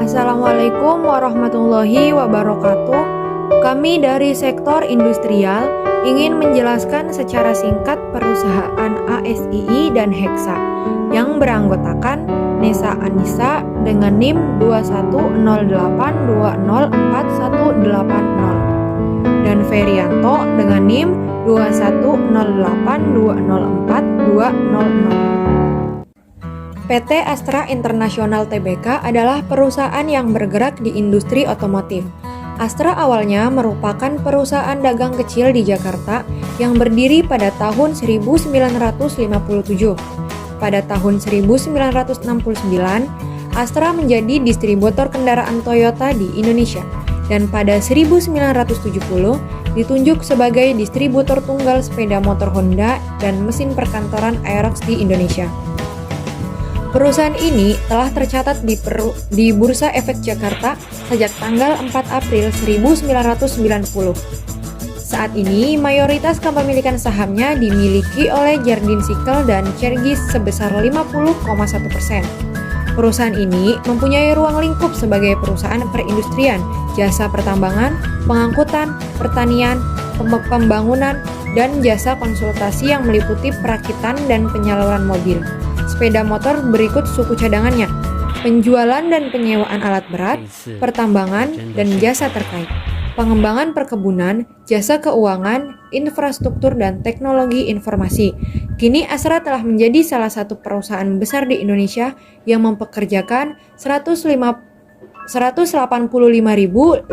Assalamualaikum warahmatullahi wabarakatuh. Kami dari sektor industrial ingin menjelaskan secara singkat perusahaan ASII dan Hexa yang beranggotakan Nesa Anissa dengan NIM 2108204180 dan Ferianto dengan NIM 2108204200. PT Astra International Tbk adalah perusahaan yang bergerak di industri otomotif. Astra awalnya merupakan perusahaan dagang kecil di Jakarta yang berdiri pada tahun 1957. Pada tahun 1969, Astra menjadi distributor kendaraan Toyota di Indonesia dan pada 1970 ditunjuk sebagai distributor tunggal sepeda motor Honda dan mesin perkantoran Aerox di Indonesia. Perusahaan ini telah tercatat di Bursa Efek Jakarta sejak tanggal 4 April 1990. Saat ini, mayoritas kepemilikan sahamnya dimiliki oleh Jardine Cycle dan Cergis sebesar 50,1%. Perusahaan ini mempunyai ruang lingkup sebagai perusahaan perindustrian, jasa pertambangan, pengangkutan, pertanian, pembangunan, dan jasa konsultasi yang meliputi perakitan dan penyaluran mobil, sepeda motor berikut suku cadangannya, penjualan dan penyewaan alat berat, pertambangan, dan jasa terkait, pengembangan perkebunan, jasa keuangan, infrastruktur, dan teknologi informasi. Kini Astra telah menjadi salah satu perusahaan besar di Indonesia yang mempekerjakan 185.580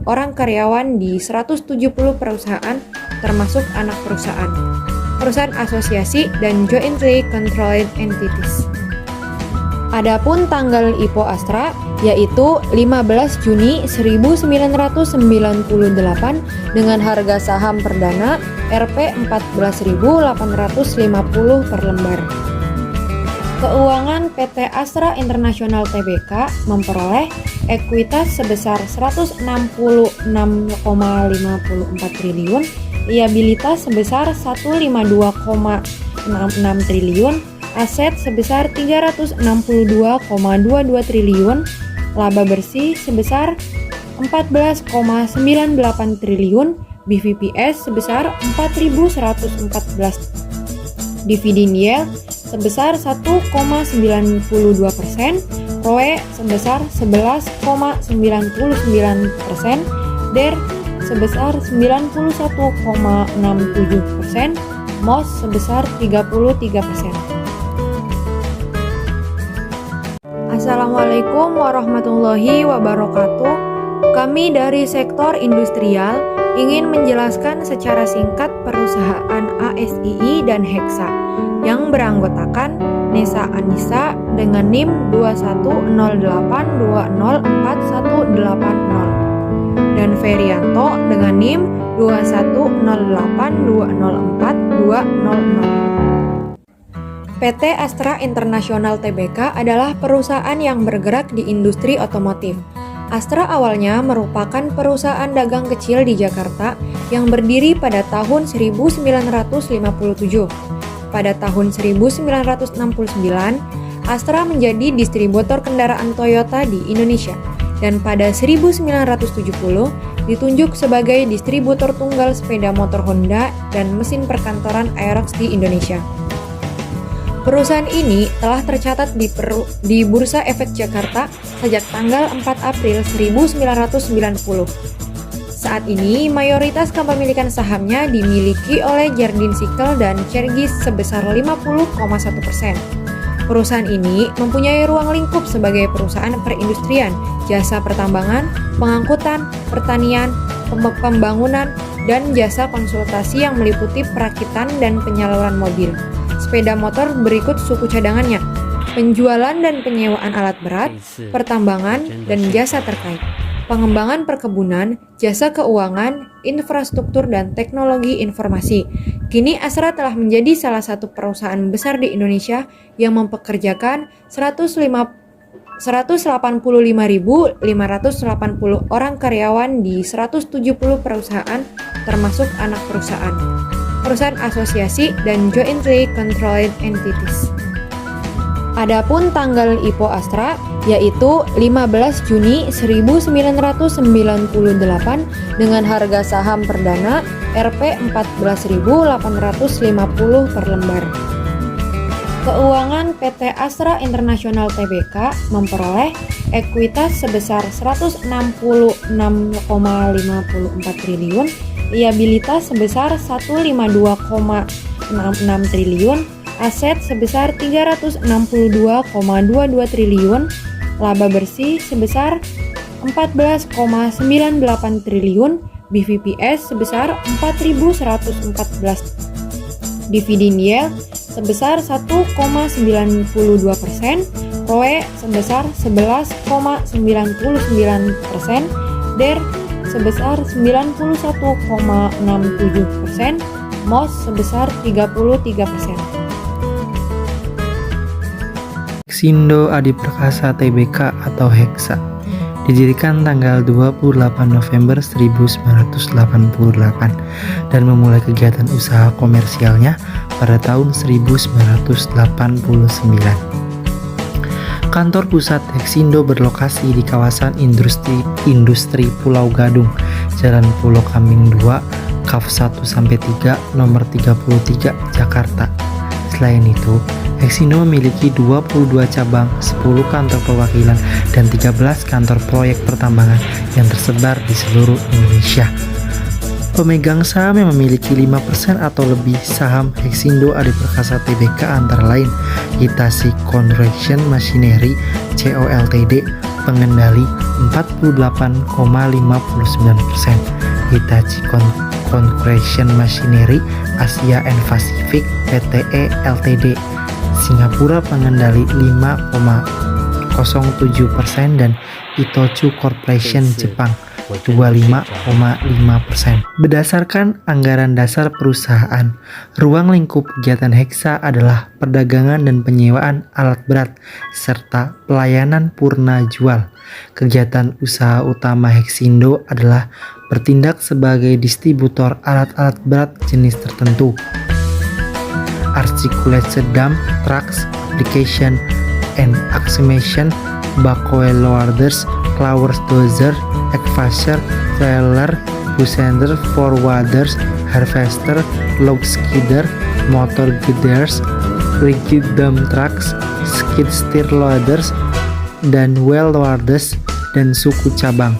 orang karyawan di 170 perusahaan termasuk anak perusahaan, perusahaan asosiasi, dan jointly controlled entities. Adapun tanggal IPO Astra yaitu 15 Juni 1998 dengan harga saham perdana Rp 14.850 per lembar. Keuangan PT Astra International Tbk memperoleh ekuitas sebesar 166,54 triliun, liabilitas sebesar 152,66 triliun, aset sebesar 362,22 triliun, laba bersih sebesar 14,98 triliun, BVPS sebesar 4.114, dividen yield sebesar 1,92%, ROE sebesar 11,99%, DER sebesar 91,67%, MOS sebesar 33%. Assalamualaikum warahmatullahi wabarakatuh. Kami dari sektor industrial ingin menjelaskan secara singkat perusahaan ASII dan Hexa yang beranggotakan Nesa Anissa dengan NIM 2108204180 dan Ferianto dengan NIM 2108204200. PT Astra International Tbk adalah perusahaan yang bergerak di industri otomotif. Astra awalnya merupakan perusahaan dagang kecil di Jakarta yang berdiri pada tahun 1957. Pada tahun 1969, Astra menjadi distributor kendaraan Toyota di Indonesia dan pada 1970 ditunjuk sebagai distributor tunggal sepeda motor Honda dan mesin perkantoran Aerox di Indonesia. Perusahaan ini telah tercatat di Bursa Efek Jakarta sejak tanggal 4 April 1990. Saat ini, mayoritas kepemilikan sahamnya dimiliki oleh Jardine Cycle dan Cergis sebesar 50,1%. Perusahaan ini mempunyai ruang lingkup sebagai perusahaan perindustrian, jasa pertambangan, pengangkutan, pertanian, pembangunan, dan jasa konsultasi yang meliputi perakitan dan penyaluran mobil, sepeda motor berikut suku cadangannya, penjualan dan penyewaan alat berat, pertambangan, dan jasa terkait, pengembangan perkebunan, jasa keuangan, infrastruktur, dan teknologi informasi. Kini Astra telah menjadi salah satu perusahaan besar di Indonesia yang mempekerjakan 185.580 orang karyawan di 170 perusahaan termasuk anak perusahaan, perusahaan asosiasi, dan jointly controlled entities. Adapun tanggal IPO Astra yaitu 15 Juni 1998 dengan harga saham perdana Rp 14.850 per lembar. Keuangan PT Astra International Tbk memperoleh ekuitas sebesar 166,54 triliun, liabilitas sebesar 152,66 triliun, aset sebesar 362,22 triliun, laba bersih sebesar 14,98 triliun, BVPS sebesar 4.114, dividen yield sebesar 1,92%, ROE sebesar 11,99%, DER sebesar 91,67%, MOS sebesar 33%. Hexindo Adi Perkasa Tbk atau Hexa didirikan tanggal 28 November 1988 dan memulai kegiatan usaha komersialnya pada tahun 1989. Kantor pusat Hexindo berlokasi di kawasan industri Pulau Gadung, Jalan Pulau Kambing 2, Kaf 1-3, nomor 33, Jakarta. Selain itu, Hexindo memiliki 22 cabang, 10 kantor perwakilan, dan 13 kantor proyek pertambangan yang tersebar di seluruh Indonesia. Pemegang saham yang memiliki 5% atau lebih saham Hexindo Adi Perkasa Tbk antara lain Hitachi Construction Machinery Co Ltd, pengendali 48,59%, Hitachi Construction Machinery Asia and Pacific Pte Ltd, Singapura, pengendali 5,07%, dan Itochu Corporation Jepang 25,5%. Berdasarkan anggaran dasar perusahaan, ruang lingkup kegiatan Hexa adalah perdagangan dan penyewaan alat berat serta pelayanan purna jual. Kegiatan usaha utama Hexindo adalah bertindak sebagai distributor alat-alat berat jenis tertentu, articulated dump trucks, application and acclimation, backhoe loaders, flowers dozer, excavator, trailer, pusher, forwarders, harvester, log skidder, motor graders, rigid dump trucks, skid steer loaders, dan well loaders, dan suku cabang.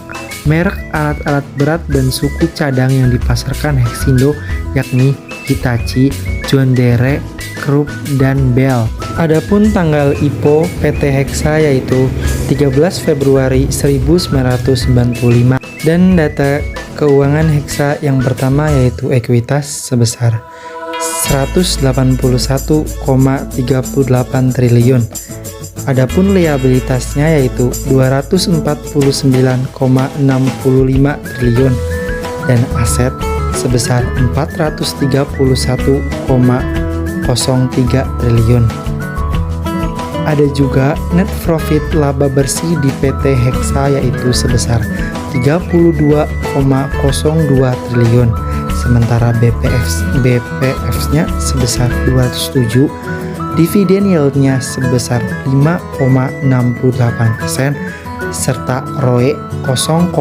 Merek alat-alat berat dan suku cadang yang dipasarkan Hexindo yakni Hitachi, John Deere, Krupp, dan Bell. Adapun tanggal IPO PT Hexa yaitu 13 Februari 1995 dan data keuangan Hexa yang pertama yaitu ekuitas sebesar 181,38 triliun. Adapun liabilitasnya yaitu 249,65 triliun dan aset sebesar 431,03 triliun. Ada juga net profit laba bersih di PT Hexa yaitu sebesar 32,02 triliun, sementara BPF-nya sebesar 207, dividen yield-nya sebesar 5,68%, serta ROE 0,001.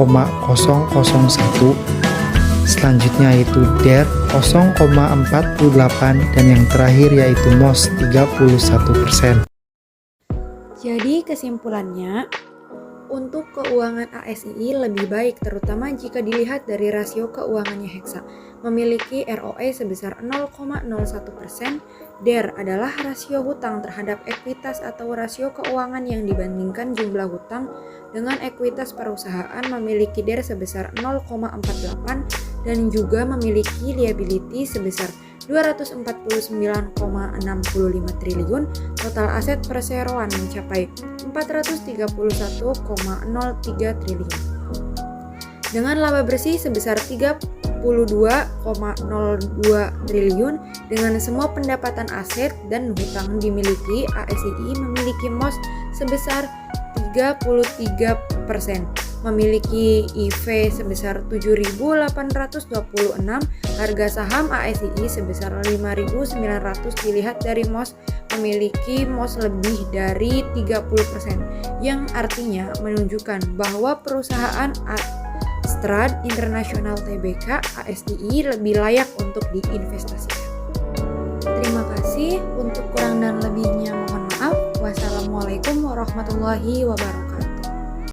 Selanjutnya yaitu DER 0,48 dan yang terakhir yaitu MOS 31%. Jadi kesimpulannya, untuk keuangan ASII lebih baik terutama jika dilihat dari rasio keuangannya Hexa. Memiliki ROE sebesar 0,01%, DER adalah rasio hutang terhadap ekuitas atau rasio keuangan yang dibandingkan jumlah hutang dengan ekuitas perusahaan memiliki DER sebesar 0,48 dan juga memiliki liability sebesar 249,65 triliun, total aset perseroan mencapai 431,03 triliun. Dengan laba bersih sebesar 32,02 triliun, dengan semua pendapatan aset dan hutang dimiliki, ASII memiliki MOS sebesar 33%, memiliki IV sebesar 7.826, harga saham ASII sebesar 5.900 dilihat dari MOS memiliki MOS lebih dari 30%, yang artinya menunjukkan bahwa perusahaan Astra International Tbk (ASTI) lebih layak untuk diinvestasikan. Terima kasih, untuk kurang dan lebihnya mohon maaf. Wassalamualaikum warahmatullahi wabarakatuh.